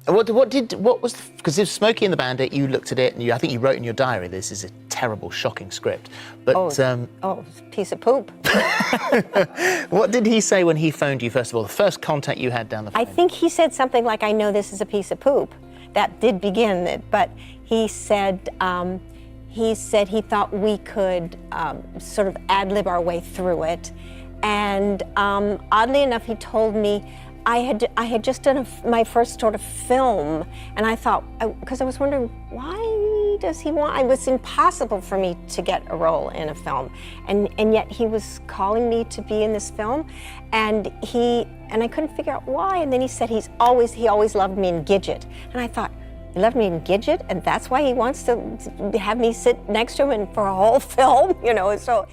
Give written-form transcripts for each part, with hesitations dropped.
What was, because it was Smokey and the Bandit, you looked at it and I think you wrote in your diary, this is a terrible, shocking script. But, it's a piece of poop. What did he say when he phoned you, first of all, the first contact you had down the phone? I think he said something like, I know this is a piece of poop. That did begin it, but he said he thought we could sort of ad-lib our way through it. And oddly enough, he told me, I had just done my first sort of film, and I thought, because I was wondering, why does he want, it was impossible for me to get a role in a film, and yet he was calling me to be in this film, and I couldn't figure out why, and then he said he always loved me in Gidget, and I thought, he loved me in Gidget, and that's why he wants to have me sit next to him and for a whole film, you know, so.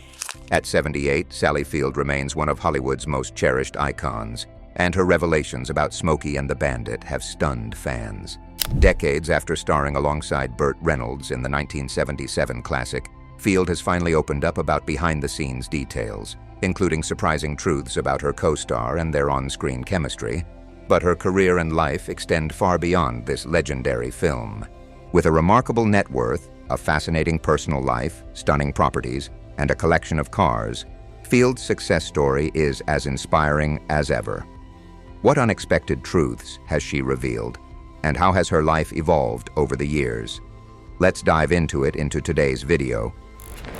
At 78, Sally Field remains one of Hollywood's most cherished icons, and her revelations about Smokey and the Bandit have stunned fans. Decades after starring alongside Burt Reynolds in the 1977 classic, Field has finally opened up about behind-the-scenes details, including surprising truths about her co-star and their on-screen chemistry. But her career and life extend far beyond this legendary film. With a remarkable net worth, a fascinating personal life, stunning properties, and a collection of cars, Field's success story is as inspiring as ever. What unexpected truths has she revealed, and how has her life evolved over the years? Let's dive into today's video.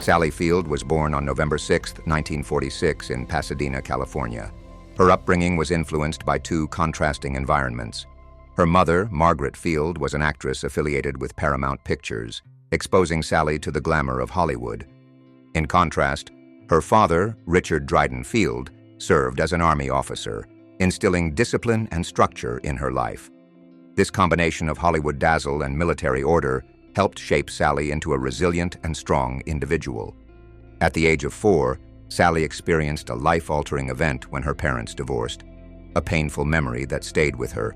Sally Field was born on November 6, 1946 in Pasadena, California. Her upbringing was influenced by two contrasting environments. Her mother, Margaret Field, was an actress affiliated with Paramount Pictures, exposing Sally to the glamour of Hollywood. In contrast, her father, Richard Dryden Field, served as an Army officer, instilling discipline and structure in her life. This combination of Hollywood dazzle and military order helped shape Sally into a resilient and strong individual. At the age of 4, Sally experienced a life-altering event when her parents divorced, a painful memory that stayed with her.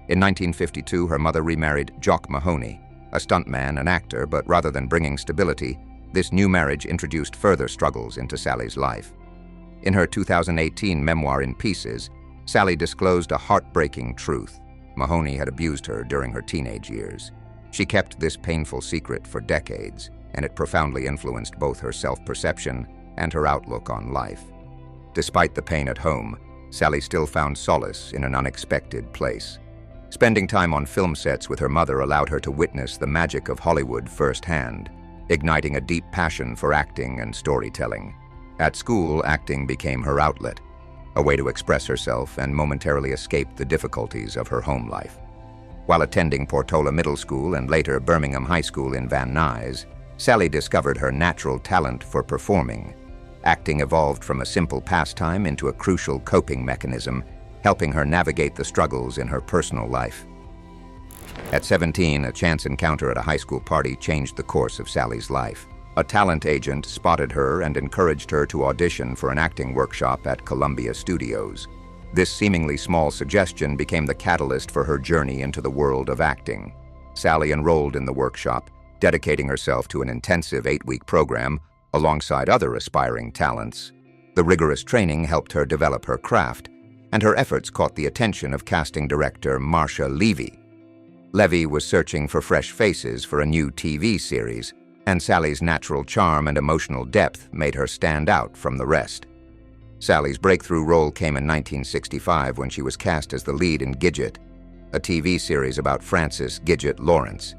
In 1952, her mother remarried Jock Mahoney, a stuntman and actor, but rather than bringing stability, this new marriage introduced further struggles into Sally's life. In her 2018 memoir In Pieces, Sally disclosed a heartbreaking truth. Mahoney had abused her during her teenage years. She kept this painful secret for decades, and it profoundly influenced both her self-perception and her outlook on life. Despite the pain at home, Sally still found solace in an unexpected place. Spending time on film sets with her mother allowed her to witness the magic of Hollywood firsthand, igniting a deep passion for acting and storytelling. At school, acting became her outlet, a way to express herself and momentarily escape the difficulties of her home life. While attending Portola Middle School and later Birmingham High School in Van Nuys, Sally discovered her natural talent for performing. Acting evolved from a simple pastime into a crucial coping mechanism, helping her navigate the struggles in her personal life. At 17, a chance encounter at a high school party changed the course of Sally's life. A talent agent spotted her and encouraged her to audition for an acting workshop at Columbia Studios. This seemingly small suggestion became the catalyst for her journey into the world of acting. Sally enrolled in the workshop, dedicating herself to an intensive 8-week program alongside other aspiring talents. The rigorous training helped her develop her craft, and her efforts caught the attention of casting director Marcia Levy. Levy was searching for fresh faces for a new TV series, and Sally's natural charm and emotional depth made her stand out from the rest. Sally's breakthrough role came in 1965 when she was cast as the lead in Gidget, a TV series about Frances Gidget Lawrence,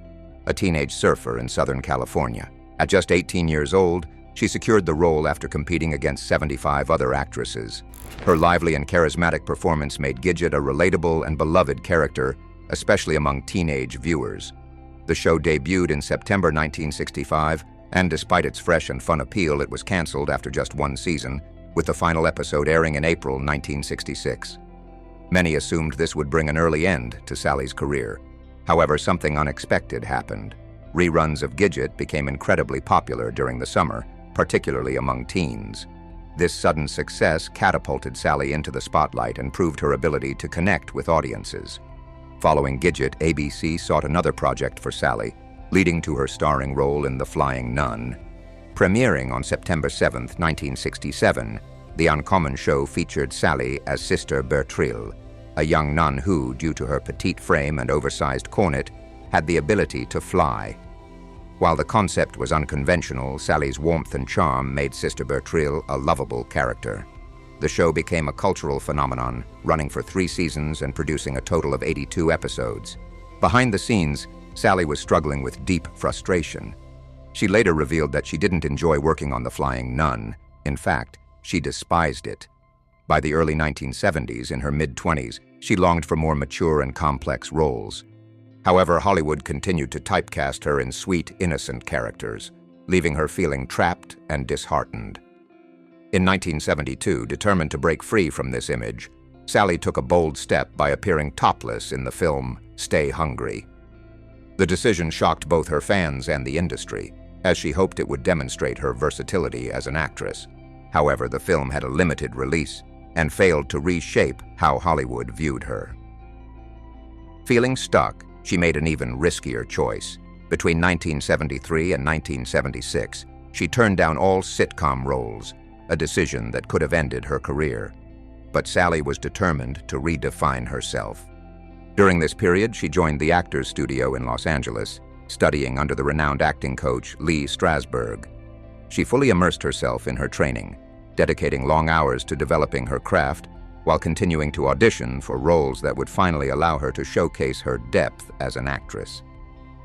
a teenage surfer in Southern California. At just 18 years old, she secured the role after competing against 75 other actresses. Her lively and charismatic performance made Gidget a relatable and beloved character, especially among teenage viewers. The show debuted in September 1965, and despite its fresh and fun appeal, it was canceled after just one season, with the final episode airing in April 1966. Many assumed this would bring an early end to Sally's career. However, something unexpected happened. Reruns of Gidget became incredibly popular during the summer, particularly among teens. This sudden success catapulted Sally into the spotlight and proved her ability to connect with audiences. Following Gidget, ABC sought another project for Sally, leading to her starring role in The Flying Nun. Premiering on September 7, 1967, the Uncommon show featured Sally as Sister Bertrille, a young nun who, due to her petite frame and oversized cornet, had the ability to fly. While the concept was unconventional, Sally's warmth and charm made Sister Bertrille a lovable character. The show became a cultural phenomenon, running for 3 seasons and producing a total of 82 episodes. Behind the scenes, Sally was struggling with deep frustration. She later revealed that she didn't enjoy working on The Flying Nun. In fact, she despised it. By the early 1970s, in her mid-20s, she longed for more mature and complex roles. However, Hollywood continued to typecast her in sweet, innocent characters, leaving her feeling trapped and disheartened. In 1972, determined to break free from this image, Sally took a bold step by appearing topless in the film Stay Hungry. The decision shocked both her fans and the industry, as she hoped it would demonstrate her versatility as an actress. However, the film had a limited release and failed to reshape how Hollywood viewed her. Feeling stuck, she made an even riskier choice. Between 1973 and 1976, she turned down all sitcom roles, a decision that could have ended her career. But Sally was determined to redefine herself. During this period, she joined the Actors Studio in Los Angeles, studying under the renowned acting coach Lee Strasberg. She fully immersed herself in her training, dedicating long hours to developing her craft while continuing to audition for roles that would finally allow her to showcase her depth as an actress.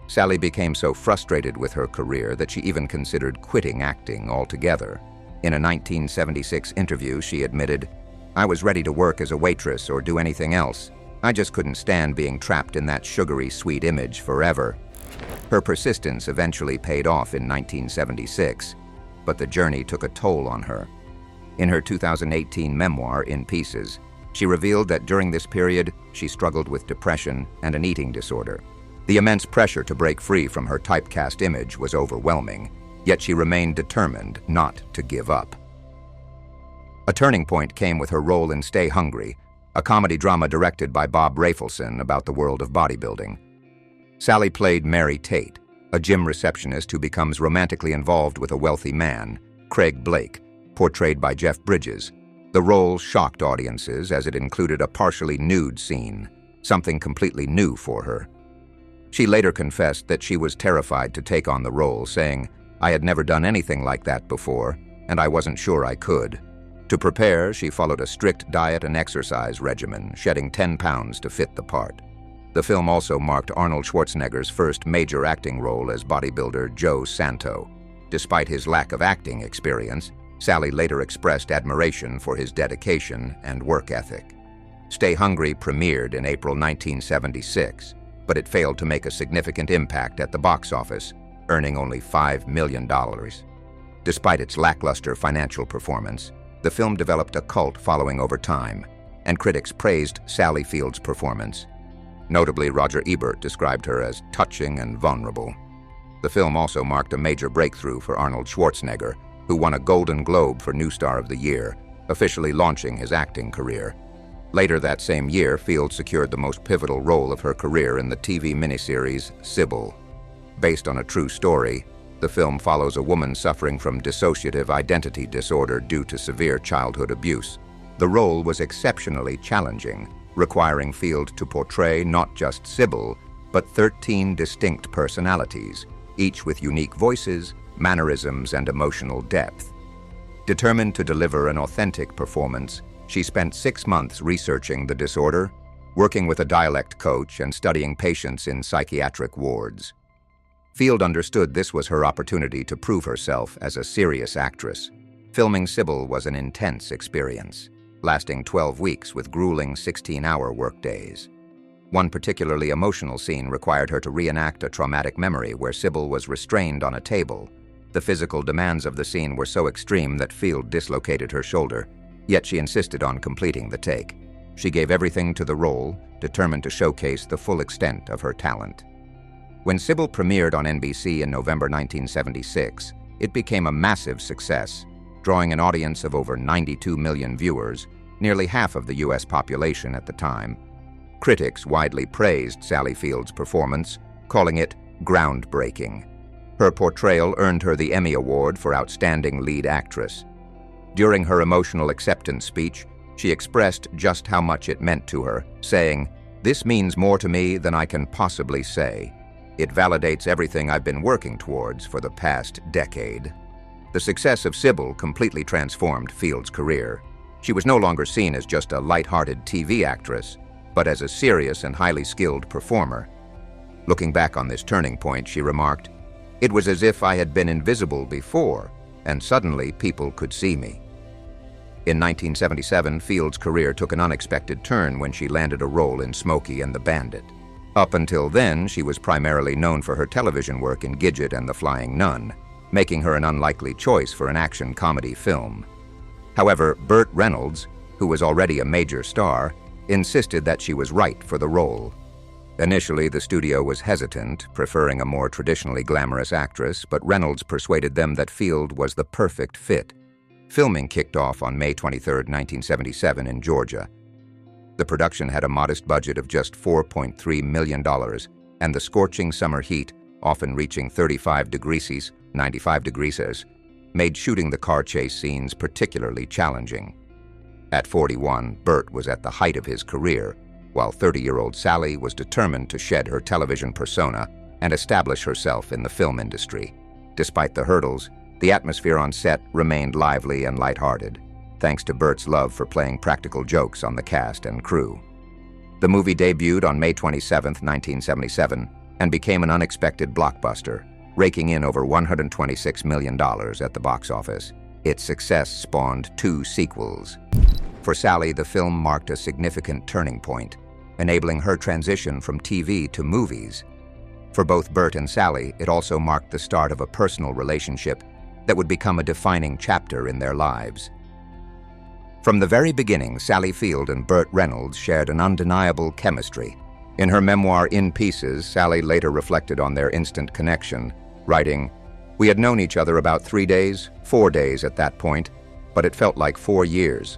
Sally became so frustrated with her career that she even considered quitting acting altogether. In a 1976 interview, she admitted, "I was ready to work as a waitress or do anything else. I just couldn't stand being trapped in that sugary sweet image forever." Her persistence eventually paid off in 1976, but the journey took a toll on her. In her 2018 memoir, In Pieces, she revealed that during this period, she struggled with depression and an eating disorder. The immense pressure to break free from her typecast image was overwhelming, yet she remained determined not to give up. A turning point came with her role in Stay Hungry, a comedy drama directed by Bob Rafelson about the world of bodybuilding. Sally played Mary Tate, a gym receptionist who becomes romantically involved with a wealthy man, Craig Blake, portrayed by Jeff Bridges. The role shocked audiences as it included a partially nude scene, something completely new for her. She later confessed that she was terrified to take on the role, saying, "I had never done anything like that before, and I wasn't sure I could." To prepare, she followed a strict diet and exercise regimen, shedding 10 pounds to fit the part. The film also marked Arnold Schwarzenegger's first major acting role as bodybuilder Joe Santo. Despite his lack of acting experience, Sally later expressed admiration for his dedication and work ethic. Stay Hungry premiered in April 1976, but it failed to make a significant impact at the box office, earning only $5 million. Despite its lackluster financial performance, the film developed a cult following over time, and critics praised Sally Field's performance. Notably, Roger Ebert described her as touching and vulnerable. The film also marked a major breakthrough for Arnold Schwarzenegger, who won a Golden Globe for New Star of the Year, officially launching his acting career. Later that same year, Field secured the most pivotal role of her career in the TV miniseries Sybil. Based on a true story, the film follows a woman suffering from dissociative identity disorder due to severe childhood abuse. The role was exceptionally challenging, requiring Field to portray not just Sybil, but 13 distinct personalities, each with unique voices, mannerisms, and emotional depth. Determined to deliver an authentic performance, she spent 6 months researching the disorder, working with a dialect coach, and studying patients in psychiatric wards. Field understood this was her opportunity to prove herself as a serious actress. Filming Sybil was an intense experience, lasting 12 weeks with grueling 16-hour workdays. One particularly emotional scene required her to reenact a traumatic memory where Sybil was restrained on a table. The physical demands of the scene were so extreme that Field dislocated her shoulder, yet she insisted on completing the take. She gave everything to the role, determined to showcase the full extent of her talent. When Sybil premiered on NBC in November 1976, it became a massive success, drawing an audience of over 92 million viewers, nearly half of the U.S. population at the time. Critics widely praised Sally Field's performance, calling it groundbreaking. Her portrayal earned her the Emmy Award for Outstanding Lead Actress. During her emotional acceptance speech, She expressed just how much it meant to her, saying, "This means more to me than I can possibly say. It validates everything I've been working towards for the past decade." The success of Sybil completely transformed Field's career. She was no longer seen as just a light-hearted TV actress, but as a serious and highly skilled performer. Looking back on this turning point, she remarked, "It was as if I had been invisible before, and suddenly people could see me." In 1977, Field's career took an unexpected turn when she landed a role in Smokey and the Bandit. Up until then, she was primarily known for her television work in Gidget and the Flying Nun, making her an unlikely choice for an action comedy film. However, Burt Reynolds, who was already a major star, insisted that she was right for the role. Initially, the studio was hesitant, preferring a more traditionally glamorous actress, but Reynolds persuaded them that Field was the perfect fit. Filming kicked off on May 23, 1977 in Georgia. The production had a modest budget of just $4.3 million, and the scorching summer heat, often reaching 35 degrees, 95 degrees, made shooting the car chase scenes particularly challenging. At 41, Burt was at the height of his career, while 30-year-old Sally was determined to shed her television persona and establish herself in the film industry. Despite the hurdles, the atmosphere on set remained lively and lighthearted, thanks to Burt's love for playing practical jokes on the cast and crew. The movie debuted on May 27, 1977, and became an unexpected blockbuster, raking in over $126 million at the box office. Its success spawned 2 sequels. For Sally, the film marked a significant turning point, enabling her transition from TV to movies. For both Burt and Sally, it also marked the start of a personal relationship that would become a defining chapter in their lives. From the very beginning, Sally Field and Burt Reynolds shared an undeniable chemistry. In her memoir, In Pieces, Sally later reflected on their instant connection, writing, "We had known each other about 3 days, 4 days at that point, but it felt like 4 years.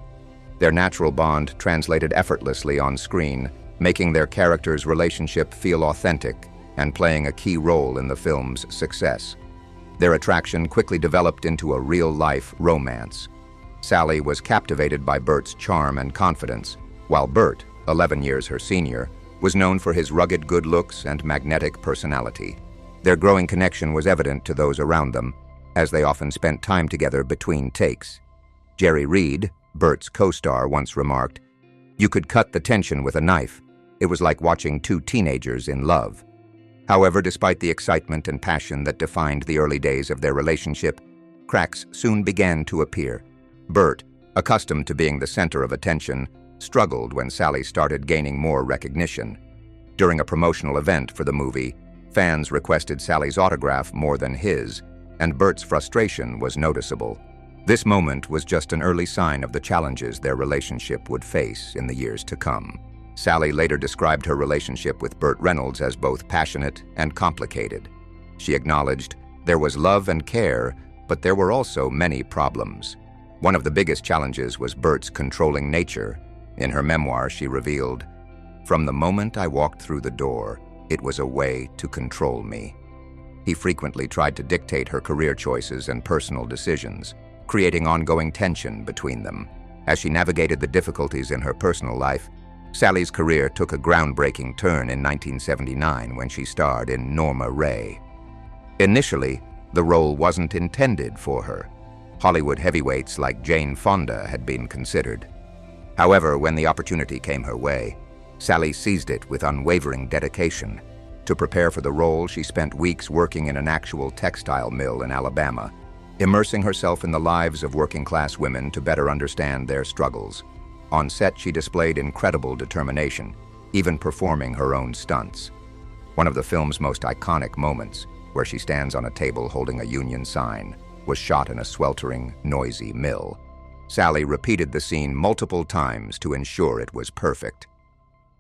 Their natural bond translated effortlessly on screen, making their characters' relationship feel authentic and playing a key role in the film's success. Their attraction quickly developed into a real-life romance. Sally was captivated by Burt's charm and confidence, while Burt, 11 years her senior, was known for his rugged good looks and magnetic personality. Their growing connection was evident to those around them, as they often spent time together between takes. Jerry Reed, Burt's co-star, once remarked, "You could cut the tension with a knife. It was like watching 2 teenagers in love." However, despite the excitement and passion that defined the early days of their relationship, cracks soon began to appear. Burt, accustomed to being the center of attention, struggled when Sally started gaining more recognition. During a promotional event for the movie, fans requested Sally's autograph more than his, and Burt's frustration was noticeable. This moment was just an early sign of the challenges their relationship would face in the years to come. Sally later described her relationship with Burt Reynolds as both passionate and complicated. She acknowledged, "There was love and care, but there were also many problems." One of the biggest challenges was Burt's controlling nature. In her memoir, she revealed, "From the moment I walked through the door, it was a way to control me." He frequently tried to dictate her career choices and personal decisions, creating ongoing tension between them. As she navigated the difficulties in her personal life, Sally's career took a groundbreaking turn in 1979 when she starred in Norma Rae. Initially, the role wasn't intended for her. Hollywood heavyweights like Jane Fonda had been considered. However, when the opportunity came her way, Sally seized it with unwavering dedication. To prepare for the role, she spent weeks working in an actual textile mill in Alabama, immersing herself in the lives of working-class women to better understand their struggles. On set, she displayed incredible determination, even performing her own stunts. One of the film's most iconic moments, where she stands on a table holding a Union sign, was shot in a sweltering, noisy mill. Sally repeated the scene multiple times to ensure it was perfect.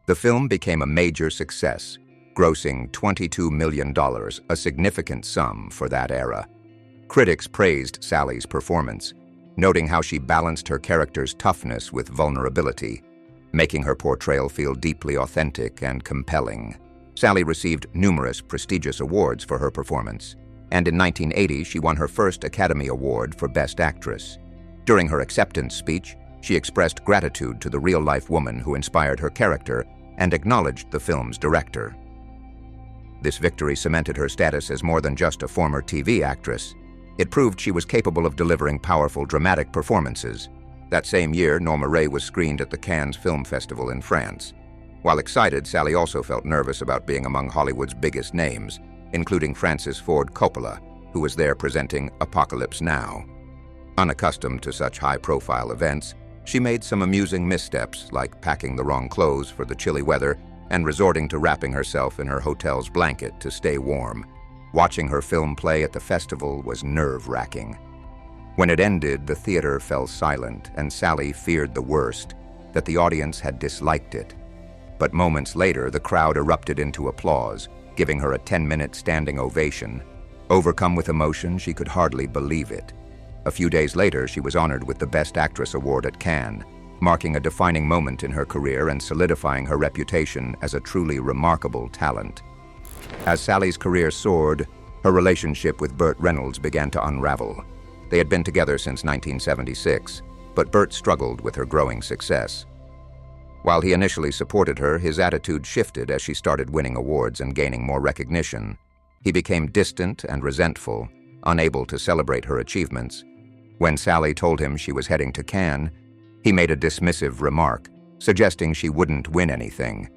The film became a major success, grossing $22 million, a significant sum for that era. Critics praised Sally's performance, noting how she balanced her character's toughness with vulnerability, making her portrayal feel deeply authentic and compelling. Sally received numerous prestigious awards for her performance, and in 1980 she won her first Academy Award for Best Actress. During her acceptance speech, She expressed gratitude to the real-life woman who inspired her character and acknowledged the film's director. This victory cemented her status as more than just a former TV actress. It proved she was capable of delivering powerful, dramatic performances. That same year, Norma Rae was screened at the Cannes Film Festival in France. While excited, Sally also felt nervous about being among Hollywood's biggest names, including Francis Ford Coppola, who was there presenting Apocalypse Now. Unaccustomed to such high-profile events, she made some amusing missteps, like packing the wrong clothes for the chilly weather and resorting to wrapping herself in her hotel's blanket to stay warm. Watching her film play at the festival was nerve-wracking. When it ended, the theater fell silent, and Sally feared the worst, that the audience had disliked it. But moments later, the crowd erupted into applause, giving her a 10-minute standing ovation. Overcome with emotion, she could hardly believe it. A few days later, she was honored with the Best Actress award at Cannes, marking a defining moment in her career and solidifying her reputation as a truly remarkable talent. As Sally's career soared, her relationship with Burt Reynolds began to unravel. They had been together since 1976, but Burt struggled with her growing success. While he initially supported her, his attitude shifted as she started winning awards and gaining more recognition. He became distant and resentful, unable to celebrate her achievements. When Sally told him she was heading to Cannes, he made a dismissive remark, suggesting she wouldn't win anything.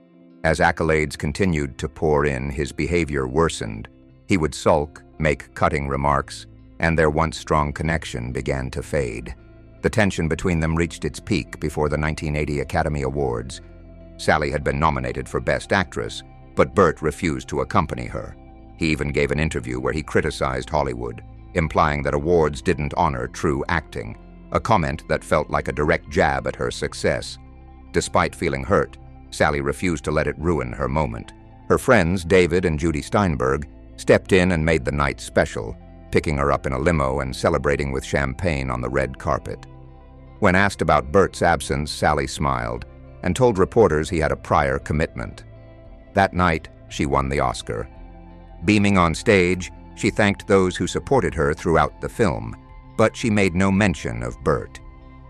As accolades continued to pour in, his behavior worsened. He would sulk, make cutting remarks, and their once strong connection began to fade. The tension between them reached its peak before the 1980 Academy Awards. Sally had been nominated for Best Actress, but Burt refused to accompany her. He even gave an interview where he criticized Hollywood, implying that awards didn't honor true acting, a comment that felt like a direct jab at her success. Despite feeling hurt, Sally refused to let it ruin her moment. Her friends, David and Judy Steinberg, stepped in and made the night special, picking her up in a limo and celebrating with champagne on the red carpet. When asked about Burt's absence, Sally smiled and told reporters he had a prior commitment. That night, she won the Oscar. Beaming on stage, she thanked those who supported her throughout the film, but she made no mention of Burt.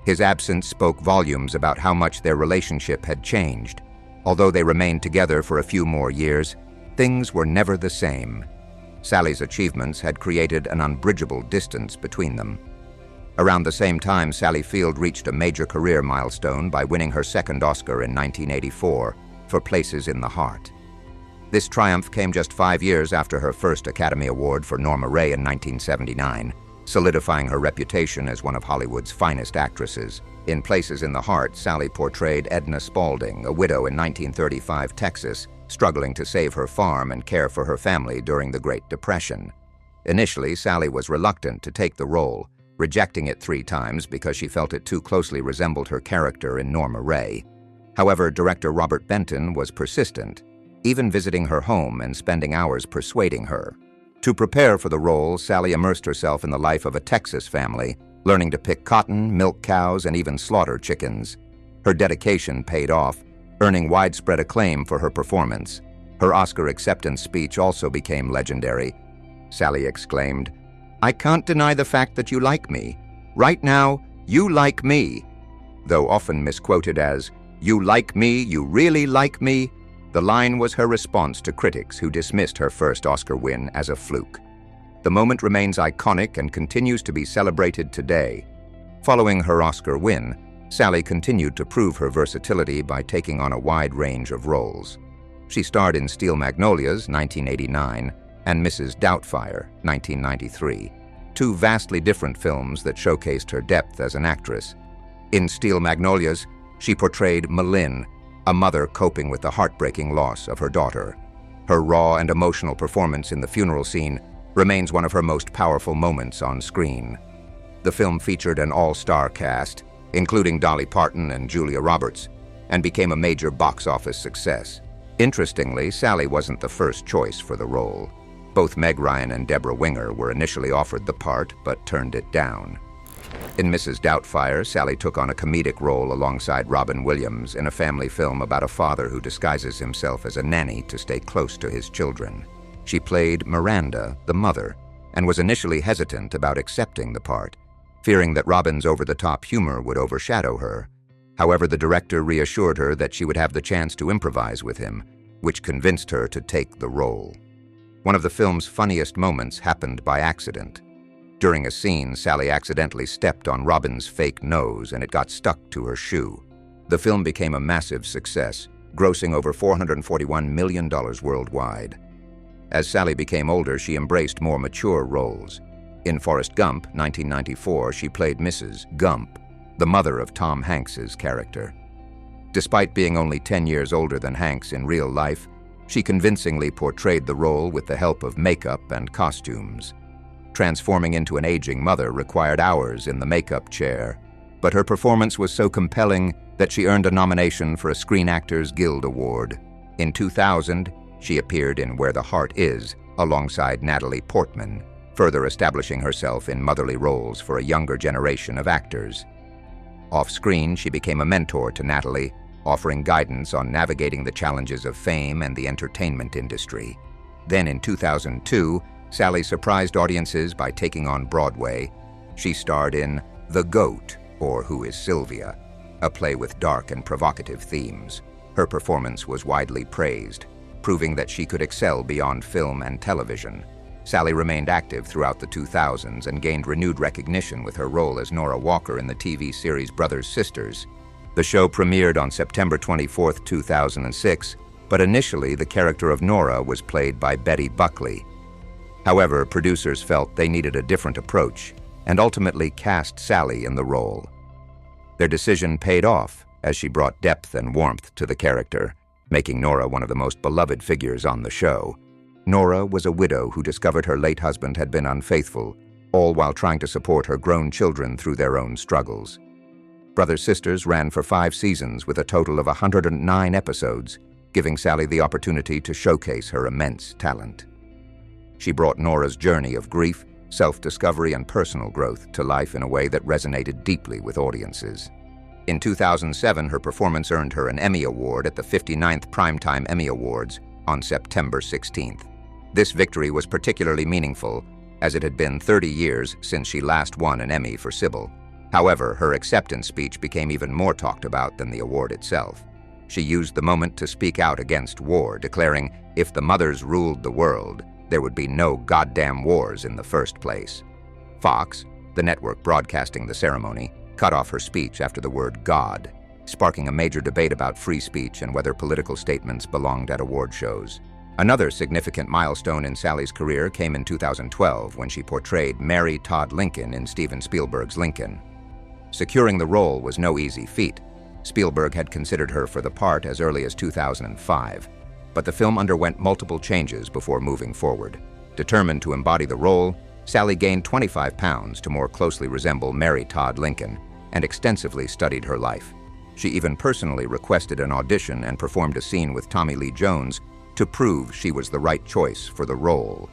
His absence spoke volumes about how much their relationship had changed. Although they remained together for a few more years, things were never the same. Sally's achievements had created an unbridgeable distance between them. Around the same time, Sally Field reached a major career milestone by winning her second Oscar in 1984 for Places in the Heart. This triumph came just 5 years after her first Academy Award for Norma Rae in 1979, solidifying her reputation as one of Hollywood's finest actresses. In Places in the Heart, Sally portrayed Edna Spaulding, a widow in 1935 Texas, struggling to save her farm and care for her family during the Great Depression. Initially, Sally was reluctant to take the role, rejecting it 3 times because she felt it too closely resembled her character in Norma Rae. However, director Robert Benton was persistent, even visiting her home and spending hours persuading her. To prepare for the role, Sally immersed herself in the life of a Texas family, learning to pick cotton, milk cows, and even slaughter chickens. Her dedication paid off, earning widespread acclaim for her performance. Her Oscar acceptance speech also became legendary. Sally exclaimed, "I can't deny the fact that you like me. Right now, you like me." Though often misquoted as, "You like me, you really like me," the line was her response to critics who dismissed her first Oscar win as a fluke. The moment remains iconic and continues to be celebrated today. Following her Oscar win, Sally continued to prove her versatility by taking on a wide range of roles. She starred in Steel Magnolias, 1989, and Mrs. Doubtfire, 1993, 2 vastly different films that showcased her depth as an actress. In Steel Magnolias, she portrayed Malin, a mother coping with the heartbreaking loss of her daughter. Her raw and emotional performance in the funeral scene remains one of her most powerful moments on screen. The film featured an all-star cast, including Dolly Parton and Julia Roberts, and became a major box office success. Interestingly, Sally wasn't the first choice for the role. Both Meg Ryan and Deborah Winger were initially offered the part, but turned it down. In Mrs. Doubtfire, Sally took on a comedic role alongside Robin Williams in a family film about a father who disguises himself as a nanny to stay close to his children. She played Miranda, the mother, and was initially hesitant about accepting the part. fearing that Robin's over-the-top humor would overshadow her. However, the director reassured her that she would have the chance to improvise with him, which convinced her to take the role. One of the film's funniest moments happened by accident. During a scene, Sally accidentally stepped on Robin's fake nose and it got stuck to her shoe. The film became a massive success, grossing over $441 million worldwide. As Sally became older, she embraced more mature roles. In Forrest Gump, 1994, she played Mrs. Gump, the mother of Tom Hanks's character. Despite being only 10 years older than Hanks in real life, she convincingly portrayed the role with the help of makeup and costumes. Transforming into an aging mother required hours in the makeup chair, but her performance was so compelling that she earned a nomination for a Screen Actors Guild Award. In 2000, she appeared in Where the Heart Is, alongside Natalie Portman, further establishing herself in motherly roles for a younger generation of actors. Off-screen, she became a mentor to Natalie, offering guidance on navigating the challenges of fame and the entertainment industry. Then in 2002, Sally surprised audiences by taking on Broadway. She starred in The Goat, or Who is Sylvia, a play with dark and provocative themes. Her performance was widely praised, proving that she could excel beyond film and television. Sally remained active throughout the 2000s and gained renewed recognition with her role as Nora Walker in the TV series Brothers Sisters. The show premiered on September 24, 2006, but initially the character of Nora was played by Betty Buckley. However, producers felt they needed a different approach and ultimately cast Sally in the role. Their decision paid off as she brought depth and warmth to the character, making Nora one of the most beloved figures on the show. Nora was a widow who discovered her late husband had been unfaithful, all while trying to support her grown children through their own struggles. Brothers Sisters ran for 5 seasons with a total of 109 episodes, giving Sally the opportunity to showcase her immense talent. She brought Nora's journey of grief, self-discovery, and personal growth to life in a way that resonated deeply with audiences. In 2007, her performance earned her an Emmy Award at the 59th Primetime Emmy Awards on September 16th. This victory was particularly meaningful, as it had been 30 years since she last won an Emmy for Sybil. However, her acceptance speech became even more talked about than the award itself. She used the moment to speak out against war, declaring, "If the mothers ruled the world, there would be no goddamn wars in the first place." Fox, the network broadcasting the ceremony, cut off her speech after the word God, sparking a major debate about free speech and whether political statements belonged at award shows. Another significant milestone in Sally's career came in 2012 when she portrayed Mary Todd Lincoln in Steven Spielberg's Lincoln. Securing the role was no easy feat. Spielberg had considered her for the part as early as 2005, but the film underwent multiple changes before moving forward. Determined to embody the role, Sally gained 25 pounds to more closely resemble Mary Todd Lincoln and extensively studied her life. She even personally requested an audition and performed a scene with Tommy Lee Jones to prove she was the right choice for the role.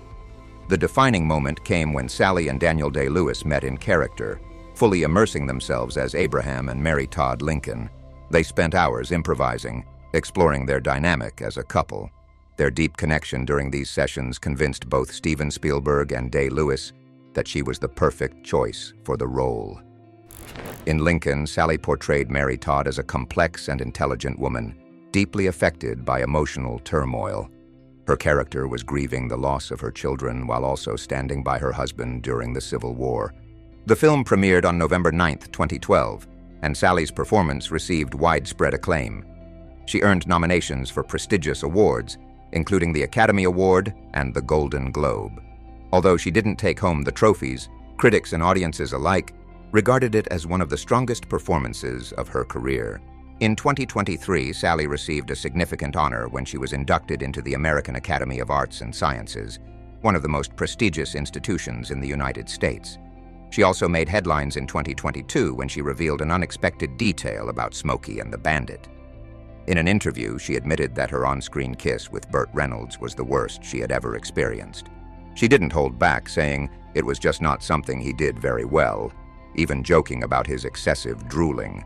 The defining moment came when Sally and Daniel Day-Lewis met in character, fully immersing themselves as Abraham and Mary Todd Lincoln. They spent hours improvising, exploring their dynamic as a couple. Their deep connection during these sessions convinced both Steven Spielberg and Day-Lewis that she was the perfect choice for the role. In Lincoln, Sally portrayed Mary Todd as a complex and intelligent woman, deeply affected by emotional turmoil. Her character was grieving the loss of her children while also standing by her husband during the Civil War. The film premiered on November 9, 2012, and Sally's performance received widespread acclaim. She earned nominations for prestigious awards, including the Academy Award and the Golden Globe. Although she didn't take home the trophies, critics and audiences alike regarded it as one of the strongest performances of her career. In 2023, Sally received a significant honor when she was inducted into the American Academy of Arts and Sciences, one of the most prestigious institutions in the United States. She also made headlines in 2022 when she revealed an unexpected detail about Smokey and the Bandit. In an interview, she admitted that her on-screen kiss with Burt Reynolds was the worst she had ever experienced. She didn't hold back, saying it was just not something he did very well, even joking about his excessive drooling.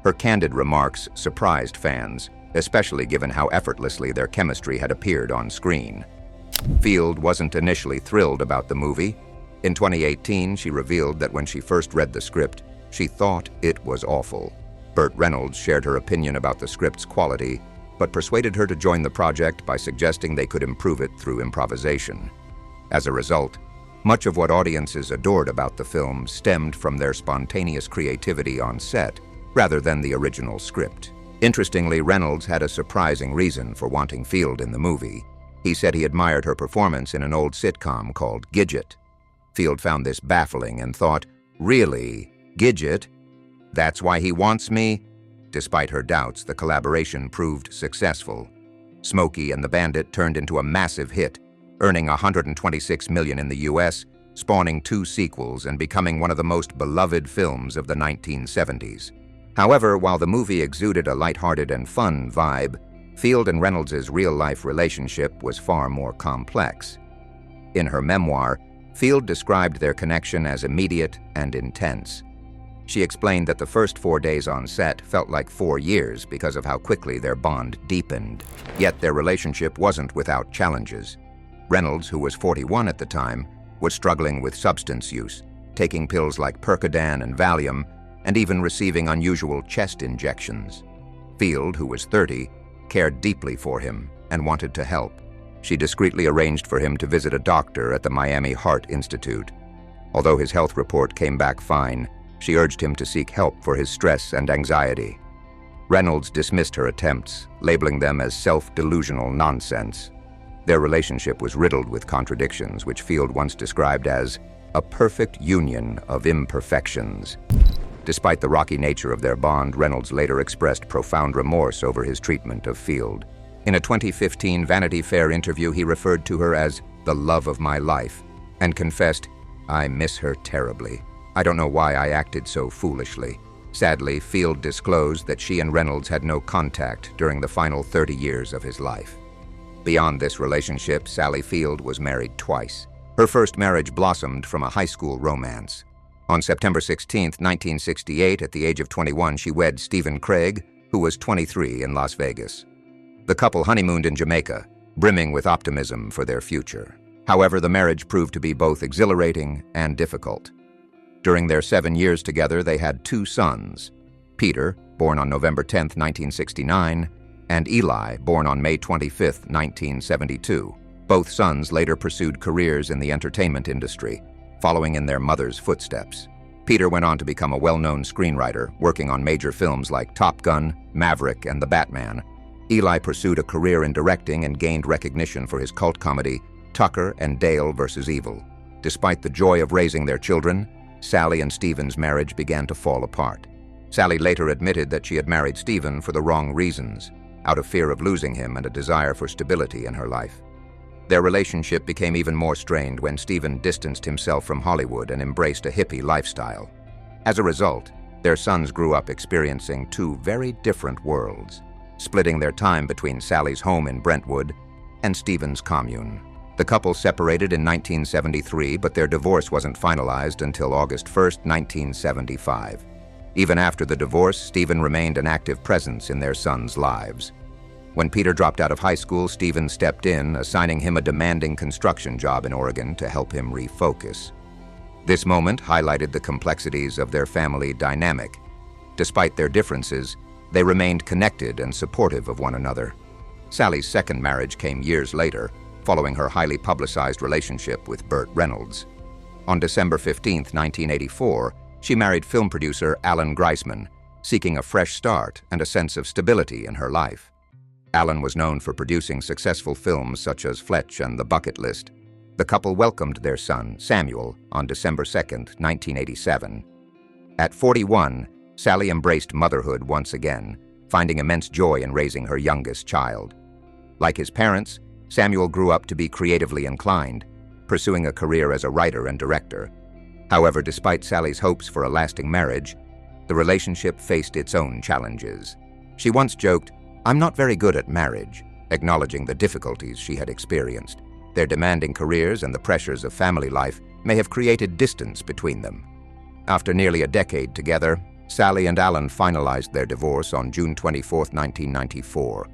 Her candid remarks surprised fans, especially given how effortlessly their chemistry had appeared on screen. Field wasn't initially thrilled about the movie. In 2018, she revealed that when she first read the script, she thought it was awful. Burt Reynolds shared her opinion about the script's quality, but persuaded her to join the project by suggesting they could improve it through improvisation. As a result, much of what audiences adored about the film stemmed from their spontaneous creativity on set, rather than the original script. Interestingly, Reynolds had a surprising reason for wanting Field in the movie. He said he admired her performance in an old sitcom called Gidget. Field found this baffling and thought, "Really? Gidget? That's why he wants me?" Despite her doubts, the collaboration proved successful. Smokey and the Bandit turned into a massive hit, earning $126 million in the US, spawning 2 sequels and becoming one of the most beloved films of the 1970s. However, while the movie exuded a lighthearted and fun vibe, Field and Reynolds' real-life relationship was far more complex. In her memoir, Field described their connection as immediate and intense. She explained that the first 4 days on set felt like 4 years because of how quickly their bond deepened. Yet their relationship wasn't without challenges. Reynolds, who was 41 at the time, was struggling with substance use, taking pills like Percodan and Valium, and even receiving unusual chest injections. Field, who was 30, cared deeply for him and wanted to help. She discreetly arranged for him to visit a doctor at the Miami Heart Institute. Although his health report came back fine, she urged him to seek help for his stress and anxiety. Reynolds dismissed her attempts, labeling them as self-delusional nonsense. Their relationship was riddled with contradictions, which Field once described as a perfect union of imperfections. Despite the rocky nature of their bond, Reynolds later expressed profound remorse over his treatment of Field. In a 2015 Vanity Fair interview, he referred to her as the love of my life and confessed, "I miss her terribly. I don't know why I acted so foolishly." Sadly, Field disclosed that she and Reynolds had no contact during the final 30 years of his life. Beyond this relationship, Sally Field was married twice. Her first marriage blossomed from a high school romance. On September 16, 1968, at the age of 21, she wed Stephen Craig, who was 23, in Las Vegas. The couple honeymooned in Jamaica, brimming with optimism for their future. However, the marriage proved to be both exhilarating and difficult. During their 7 years together, they had 2 sons, Peter, born on November 10, 1969, and Eli, born on May 25, 1972. Both sons later pursued careers in the entertainment industry, following in their mother's footsteps. Peter went on to become a well-known screenwriter, working on major films like Top Gun, Maverick, and The Batman. Eli pursued a career in directing and gained recognition for his cult comedy, Tucker and Dale vs. Evil. Despite the joy of raising their children, Sally and Stephen's marriage began to fall apart. Sally later admitted that she had married Stephen for the wrong reasons, out of fear of losing him and a desire for stability in her life. Their relationship became even more strained when Stephen distanced himself from Hollywood and embraced a hippie lifestyle. As a result, their sons grew up experiencing 2 very different worlds, splitting their time between Sally's home in Brentwood and Stephen's commune. The couple separated in 1973, but their divorce wasn't finalized until August 1, 1975. Even after the divorce, Stephen remained an active presence in their sons' lives. When Peter dropped out of high school, Stephen stepped in, assigning him a demanding construction job in Oregon to help him refocus. This moment highlighted the complexities of their family dynamic. Despite their differences, they remained connected and supportive of one another. Sally's second marriage came years later, following her highly publicized relationship with Burt Reynolds. On December 15, 1984, she married film producer Alan Greisman, seeking a fresh start and a sense of stability in her life. Alan was known for producing successful films such as Fletch and The Bucket List. The couple welcomed their son, Samuel, on December 2, 1987. At 41, Sally embraced motherhood once again, finding immense joy in raising her youngest child. Like his parents, Samuel grew up to be creatively inclined, pursuing a career as a writer and director. However, despite Sally's hopes for a lasting marriage, the relationship faced its own challenges. She once joked, "I'm not very good at marriage," acknowledging the difficulties she had experienced. Their demanding careers and the pressures of family life may have created distance between them. After nearly a decade together, Sally and Alan finalized their divorce on June 24, 1994.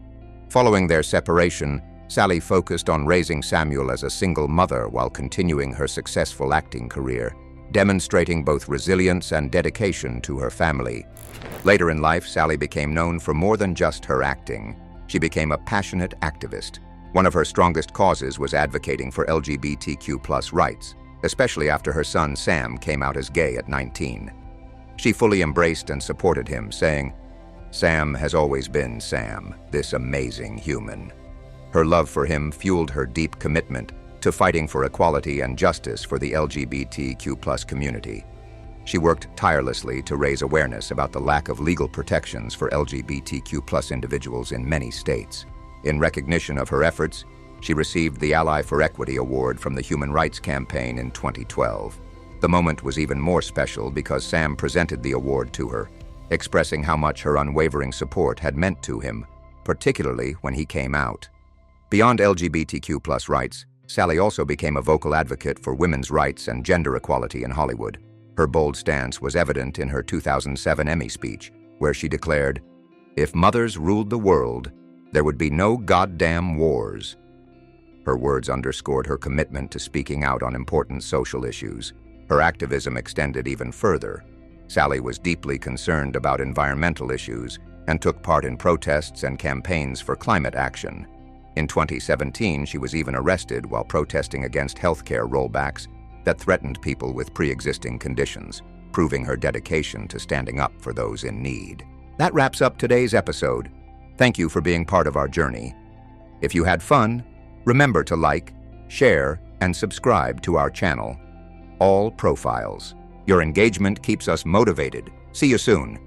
Following their separation, Sally focused on raising Samuel as a single mother while continuing her successful acting career, demonstrating both resilience and dedication to her family. Later in life, Sally became known for more than just her acting. She became a passionate activist. One of her strongest causes was advocating for LGBTQ+ rights, especially after her son Sam came out as gay at 19. She fully embraced and supported him, saying, "Sam has always been Sam, this amazing human." Her love for him fueled her deep commitment to fighting for equality and justice for the LGBTQ+ community. She worked tirelessly to raise awareness about the lack of legal protections for LGBTQ+ individuals in many states. In recognition of her efforts, she received the Ally for Equity Award from the Human Rights Campaign in 2012. The moment was even more special because Sam presented the award to her, expressing how much her unwavering support had meant to him, particularly when he came out. Beyond LGBTQ+ rights, Sally also became a vocal advocate for women's rights and gender equality in Hollywood. Her bold stance was evident in her 2007 Emmy speech, where she declared, "If mothers ruled the world, there would be no goddamn wars." Her words underscored her commitment to speaking out on important social issues. Her activism extended even further. Sally was deeply concerned about environmental issues and took part in protests and campaigns for climate action. In 2017, she was even arrested while protesting against healthcare rollbacks that threatened people with pre-existing conditions, proving her dedication to standing up for those in need. That wraps up today's episode. Thank you for being part of our journey. If you had fun, remember to like, share, and subscribe to our channel. All Profiles. Your engagement keeps us motivated. See you soon.